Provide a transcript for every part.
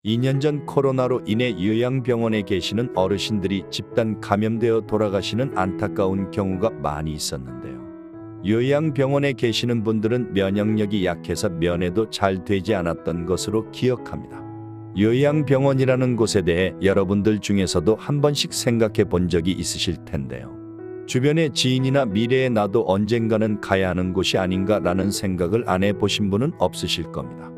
2년 전 코로나로 인해 요양병원에 계시는 어르신들이 집단 감염되어 돌아가시는 안타까운 경우가 많이 있었는데요. 요양병원에 계시는 분들은 면역력이 약해서 면회도 잘 되지 않았던 것으로 기억합니다. 요양병원이라는 곳에 대해 여러분들 중에서도 한 번씩 생각해 본 적이 있으실 텐데요. 주변의 지인이나 미래의 나도 언젠가는 가야 하는 곳이 아닌가라는 생각을 안 해보신 분은 없으실 겁니다.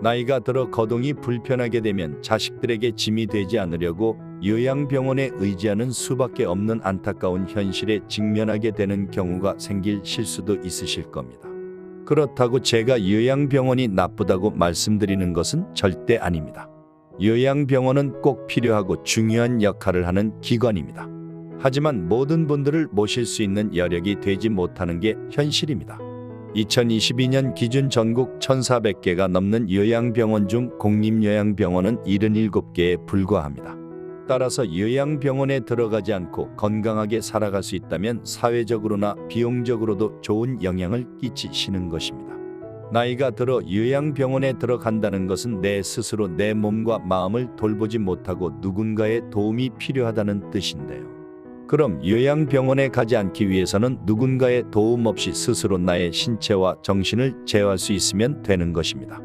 나이가 들어 거동이 불편하게 되면 자식들에게 짐이 되지 않으려고 요양병원에 의지하는 수밖에 없는 안타까운 현실에 직면하게 되는 경우가 생길 실수도 있으실 겁니다. 그렇다고 제가 요양병원이 나쁘다고 말씀드리는 것은 절대 아닙니다. 요양병원은 꼭 필요하고 중요한 역할을 하는 기관입니다. 하지만 모든 분들을 모실 수 있는 여력이 되지 못하는 게 현실입니다. 2022년 기준 전국 1,400개가 넘는 요양병원 중 공립요양병원은 77개에 불과합니다. 따라서 요양병원에 들어가지 않고 건강하게 살아갈 수 있다면 사회적으로나 비용적으로도 좋은 영향을 끼치시는 것입니다. 나이가 들어 요양병원에 들어간다는 것은 내 스스로 내 몸과 마음을 돌보지 못하고 누군가의 도움이 필요하다는 뜻인데요. 그럼 요양병원에 가지 않기 위해서는 누군가의 도움 없이 스스로 나의 신체와 정신을 제어할 수 있으면 되는 것입니다.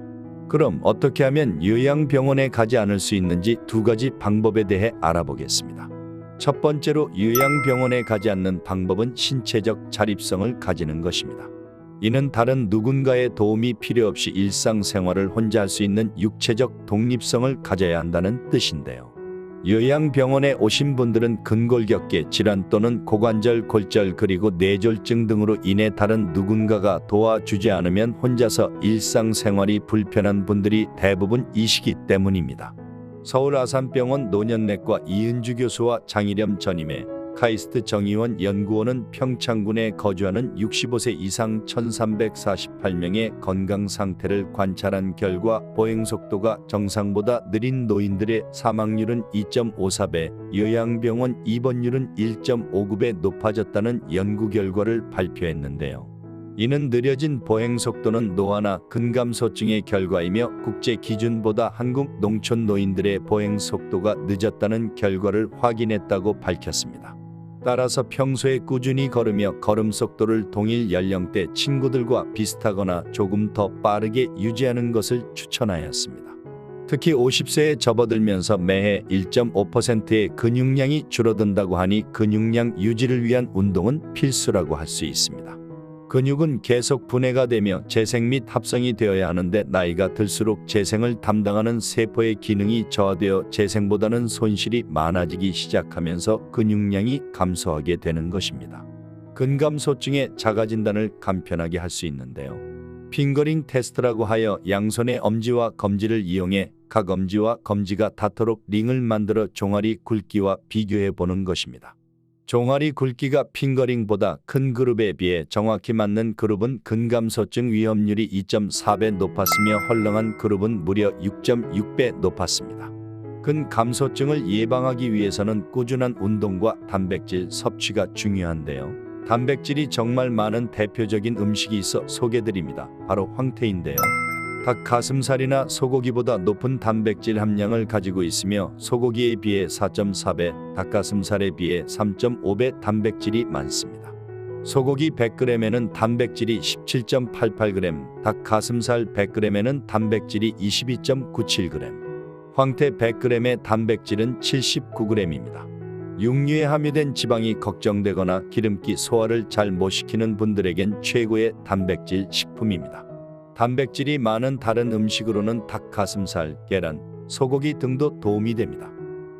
그럼 어떻게 하면 요양병원에 가지 않을 수 있는지 두 가지 방법에 대해 알아보겠습니다. 첫 번째로 요양병원에 가지 않는 방법은 신체적 자립성을 가지는 것입니다. 이는 다른 누군가의 도움이 필요 없이 일상생활을 혼자 할 수 있는 육체적 독립성을 가져야 한다는 뜻인데요. 요양병원에 오신 분들은 근골격계 질환 또는 고관절, 골절 그리고 뇌졸중 등으로 인해 다른 누군가가 도와주지 않으면 혼자서 일상생활이 불편한 분들이 대부분이시기 때문입니다. 서울 아산병원 노년내과 이은주 교수와 장일염 전임의 카이스트 정의원 연구원은 평창군에 거주하는 65세 이상 1,348명의 건강 상태를 관찰한 결과 보행속도가 정상보다 느린 노인들의 사망률은 2.54배, 요양병원 입원율은 1.59배 높아졌다는 연구 결과를 발표했는데요. 이는 느려진 보행속도는 노화나 근감소증의 결과이며 국제 기준보다 한국 농촌 노인들의 보행속도가 늦었다는 결과를 확인했다고 밝혔습니다. 따라서 평소에 꾸준히 걸으며 걸음 속도를 동일 연령대 친구들과 비슷하거나 조금 더 빠르게 유지하는 것을 추천하였습니다. 특히 50세에 접어들면서 매해 1.5%의 근육량이 줄어든다고 하니 근육량 유지를 위한 운동은 필수라고 할 수 있습니다. 근육은 계속 분해가 되며 재생 및 합성이 되어야 하는데 나이가 들수록 재생을 담당하는 세포의 기능이 저하되어 재생보다는 손실이 많아지기 시작하면서 근육량이 감소하게 되는 것입니다. 근감소증의 자가진단을 간편하게 할 수 있는데요. 핑거링 테스트라고 하여 양손의 엄지와 검지를 이용해 각 엄지와 검지가 닿도록 링을 만들어 종아리 굵기와 비교해 보는 것입니다. 종아리 굵기가 핑거링보다 큰 그룹에 비해 정확히 맞는 그룹은 근감소증 위험률이 2.4배 높았으며 헐렁한 그룹은 무려 6.6배 높았습니다. 근감소증을 예방하기 위해서는 꾸준한 운동과 단백질 섭취가 중요한데요. 단백질이 정말 많은 대표적인 음식이 있어 소개드립니다. 바로 황태인데요. 닭 가슴살이나 소고기보다 높은 단백질 함량을 가지고 있으며 소고기에 비해 4.4배, 닭가슴살에 비해 3.5배 단백질이 많습니다. 소고기 100g에는 단백질이 17.88g, 닭 가슴살 100g에는 단백질이 22.97g, 황태 100g의 단백질은 79g입니다. 육류에 함유된 지방이 걱정되거나 기름기 소화를 잘 못 시키는 분들에겐 최고의 단백질 식품입니다. 단백질이 많은 다른 음식으로는 닭 가슴살, 계란, 소고기 등도 도움이 됩니다.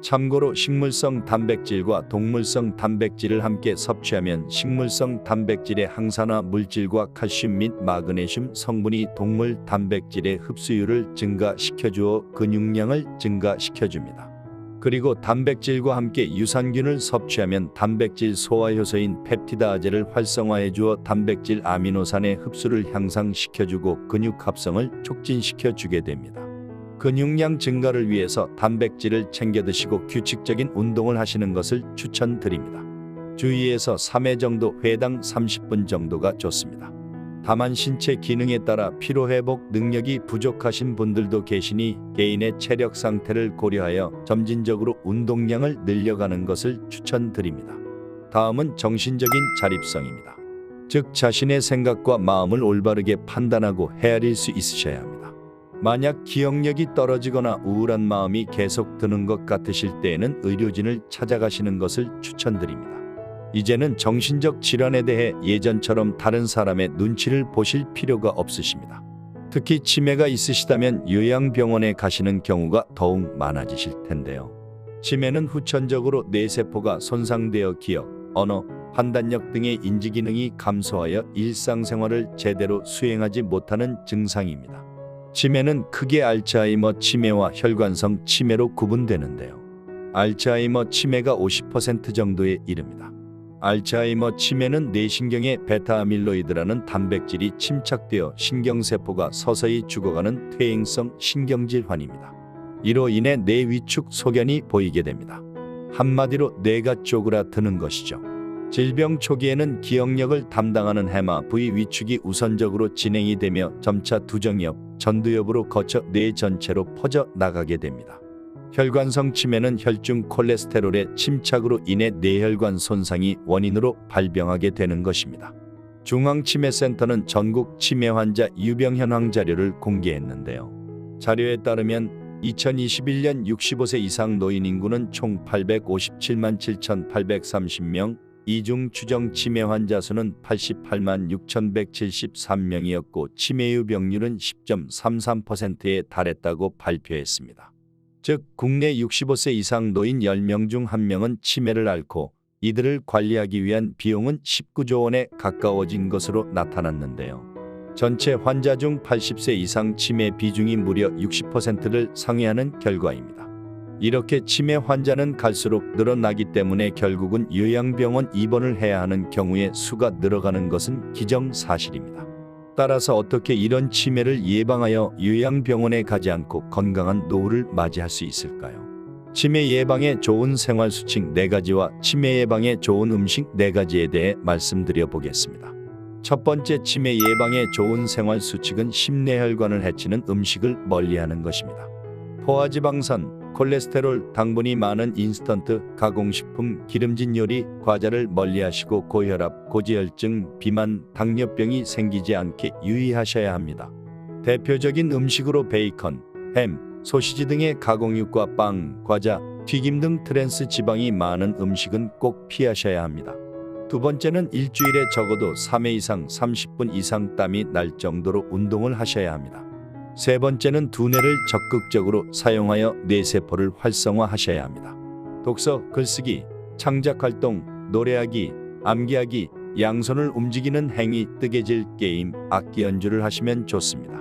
참고로 식물성 단백질과 동물성 단백질을 함께 섭취하면 식물성 단백질의 항산화 물질과 칼슘 및 마그네슘 성분이 동물 단백질의 흡수율을 증가시켜주어 근육량을 증가시켜줍니다. 그리고 단백질과 함께 유산균을 섭취하면 단백질 소화 효소인 펩티다아제를 활성화해 주어 단백질 아미노산의 흡수를 향상시켜주고 근육 합성을 촉진시켜 주게 됩니다. 근육량 증가를 위해서 단백질을 챙겨 드시고 규칙적인 운동을 하시는 것을 추천드립니다. 주 2에서 3회 정도 회당 30분 정도가 좋습니다. 다만 신체 기능에 따라 피로회복 능력이 부족하신 분들도 계시니 개인의 체력 상태를 고려하여 점진적으로 운동량을 늘려가는 것을 추천드립니다. 다음은 정신적인 자립성입니다. 즉 자신의 생각과 마음을 올바르게 판단하고 헤아릴 수 있으셔야 합니다. 만약 기억력이 떨어지거나 우울한 마음이 계속 드는 것 같으실 때에는 의료진을 찾아가시는 것을 추천드립니다. 이제는 정신적 질환에 대해 예전처럼 다른 사람의 눈치를 보실 필요가 없으십니다. 특히 치매가 있으시다면 요양병원에 가시는 경우가 더욱 많아지실 텐데요. 치매는 후천적으로 뇌세포가 손상되어 기억, 언어, 판단력 등의 인지기능이 감소하여 일상생활을 제대로 수행하지 못하는 증상입니다. 치매는 크게 알츠하이머 치매와 혈관성 치매로 구분되는데요. 알츠하이머 치매가 50% 정도에 이릅니다. 알츠하이머 치매는 뇌신경의 베타아밀로이드라는 단백질이 침착되어 신경세포가 서서히 죽어가는 퇴행성 신경질환입니다. 이로 인해 뇌 위축 소견이 보이게 됩니다. 한마디로 뇌가 쪼그라드는 것이죠. 질병 초기에는 기억력을 담당하는 해마 부위 위축이 우선적으로 진행이 되며 점차 두정엽, 전두엽으로 거쳐 뇌 전체로 퍼져 나가게 됩니다. 혈관성 치매는 혈중 콜레스테롤의 침착으로 인해 뇌혈관 손상이 원인으로 발병하게 되는 것입니다. 중앙치매센터는 전국 치매 환자 유병 현황 자료를 공개했는데요. 자료에 따르면 2021년 65세 이상 노인 인구는 총 857만 7,830명, 이중 추정 치매 환자 수는 88만 6,173명이었고 치매유 병률은 10.33%에 달했다고 발표했습니다. 즉 국내 65세 이상 노인 10명 중 1명은 치매를 앓고 이들을 관리하기 위한 비용은 19조 원에 가까워진 것으로 나타났는데요. 전체 환자 중 80세 이상 치매 비중이 무려 60%를 상회하는 결과입니다. 이렇게 치매 환자는 갈수록 늘어나기 때문에 결국은 요양병원 입원을 해야 하는 경우의 수가 늘어가는 것은 기정사실입니다. 따라서 어떻게 이런 치매를 예방하여 요양병원에 가지 않고 건강한 노후를 맞이할 수 있을까요? 치매 예방에 좋은 생활 수칙 4가지와 치매 예방에 좋은 음식 4가지에 대해 말씀드려 보겠습니다. 첫 번째, 치매 예방에 좋은 생활 수칙은 심뇌혈관을 해치는 음식을 멀리하는 것입니다. 포화지방산, 콜레스테롤, 당분이 많은 인스턴트, 가공식품, 기름진 요리, 과자를 멀리하시고 고혈압, 고지혈증, 비만, 당뇨병이 생기지 않게 유의하셔야 합니다. 대표적인 음식으로 베이컨, 햄, 소시지 등의 가공육과 빵, 과자, 튀김 등 트랜스 지방이 많은 음식은 꼭 피하셔야 합니다. 두 번째는 일주일에 적어도 3회 이상 30분 이상 땀이 날 정도로 운동을 하셔야 합니다. 세 번째는 두뇌를 적극적으로 사용하여 뇌세포를 활성화하셔야 합니다. 독서, 글쓰기, 창작활동, 노래하기, 암기하기, 양손을 움직이는 행위, 뜨개질, 게임, 악기 연주를 하시면 좋습니다.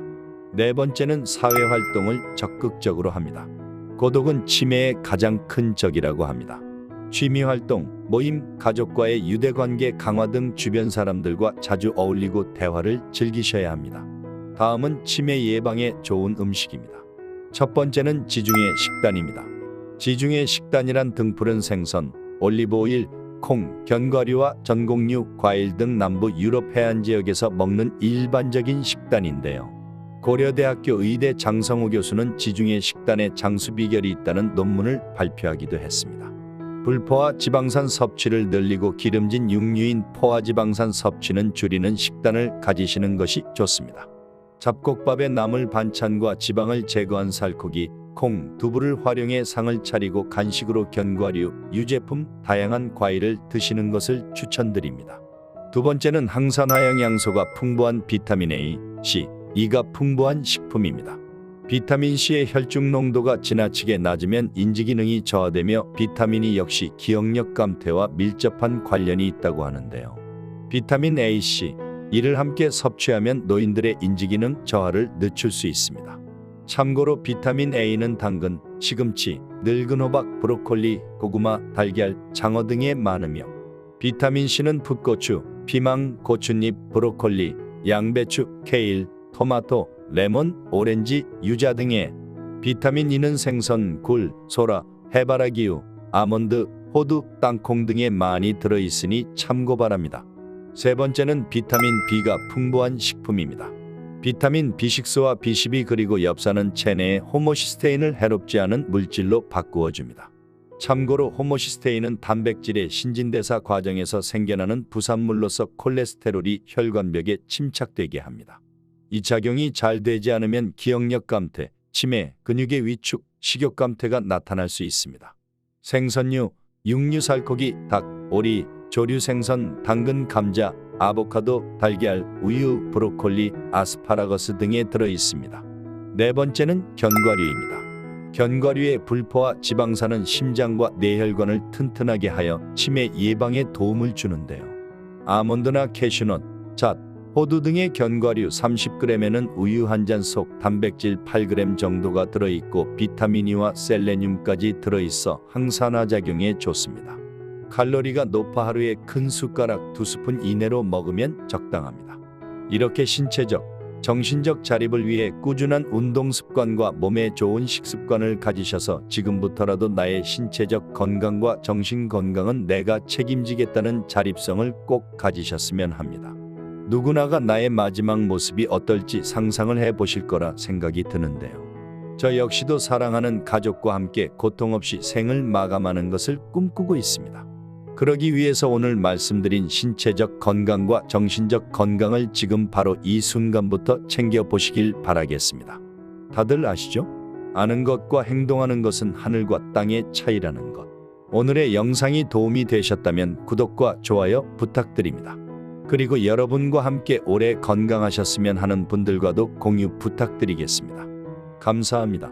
네 번째는 사회활동을 적극적으로 합니다. 고독은 치매의 가장 큰 적이라고 합니다. 취미활동, 모임, 가족과의 유대관계 강화 등 주변 사람들과 자주 어울리고 대화를 즐기셔야 합니다. 다음은 치매 예방에 좋은 음식입니다. 첫 번째는 지중해 식단입니다. 지중해 식단이란 등푸른 생선, 올리브오일, 콩, 견과류와 전곡류, 과일 등 남부 유럽 해안 지역에서 먹는 일반적인 식단인데요. 고려대학교 의대 장성우 교수는 지중해 식단에 장수 비결이 있다는 논문을 발표하기도 했습니다. 불포화 지방산 섭취를 늘리고 기름진 육류인 포화지방산 섭취는 줄이는 식단을 가지시는 것이 좋습니다. 잡곡밥에 나물 반찬과 지방을 제거한 살코기, 콩, 두부를 활용해 상을 차리고 간식으로 견과류, 유제품, 다양한 과일을 드시는 것을 추천드립니다. 두 번째는 항산화영양소가 풍부한 비타민 A, C, E가 풍부한 식품입니다. 비타민C의 혈중 농도가 지나치게 낮으면 인지기능이 저하되며 비타민이 역시 기억력 감퇴와 밀접한 관련이 있다고 하는데요. 비타민 A, C, 이를 함께 섭취하면 노인들의 인지기능 저하를 늦출 수 있습니다. 참고로 비타민 A는 당근, 시금치, 늙은 호박, 브로콜리, 고구마, 달걀, 장어 등에 많으며 비타민 C는 풋고추, 피망, 고추잎, 브로콜리, 양배추, 케일, 토마토, 레몬, 오렌지, 유자 등에 비타민 E는 생선, 굴, 소라, 해바라기유, 아몬드, 호두, 땅콩 등에 많이 들어있으니 참고 바랍니다. 세 번째는 비타민 B가 풍부한 식품입니다. 비타민 B6와 B12 그리고 엽산은 체내의 호모시스테인을 해롭지 않은 물질로 바꾸어 줍니다. 참고로 호모시스테인은 단백질의 신진대사 과정에서 생겨나는 부산물로서 콜레스테롤이 혈관벽에 침착되게 합니다. 이 작용이 잘 되지 않으면 기억력 감퇴, 치매, 근육의 위축, 식욕 감퇴가 나타날 수 있습니다. 생선류, 육류 살코기, 닭, 오리, 조류 생선, 당근, 감자, 아보카도, 달걀, 우유, 브로콜리, 아스파라거스 등에 들어 있습니다. 네 번째는 견과류입니다. 견과류의 불포화 지방산은 심장과 뇌혈관을 튼튼하게 하여 치매 예방에 도움을 주는데요. 아몬드나 캐슈넛, 잣, 호두 등의 견과류 30g에는 우유 한 잔 속 단백질 8g 정도가 들어있고 비타민 E와 셀레늄까지 들어있어 항산화 작용에 좋습니다. 칼로리가 높아 하루에 큰 숟가락 2스푼 이내로 먹으면 적당합니다. 이렇게 신체적, 정신적 자립을 위해 꾸준한 운동 습관과 몸에 좋은 식습관을 가지셔서 지금부터라도 나의 신체적 건강과 정신 건강은 내가 책임지겠다는 자립성을 꼭 가지셨으면 합니다. 누구나가 나의 마지막 모습이 어떨지 상상을 해보실 거라 생각이 드는데요. 저 역시도 사랑하는 가족과 함께 고통 없이 생을 마감하는 것을 꿈꾸고 있습니다. 그러기 위해서 오늘 말씀드린 신체적 건강과 정신적 건강을 지금 바로 이 순간부터 챙겨보시길 바라겠습니다. 다들 아시죠? 아는 것과 행동하는 것은 하늘과 땅의 차이라는 것. 오늘의 영상이 도움이 되셨다면 구독과 좋아요 부탁드립니다. 그리고 여러분과 함께 오래 건강하셨으면 하는 분들과도 공유 부탁드리겠습니다. 감사합니다.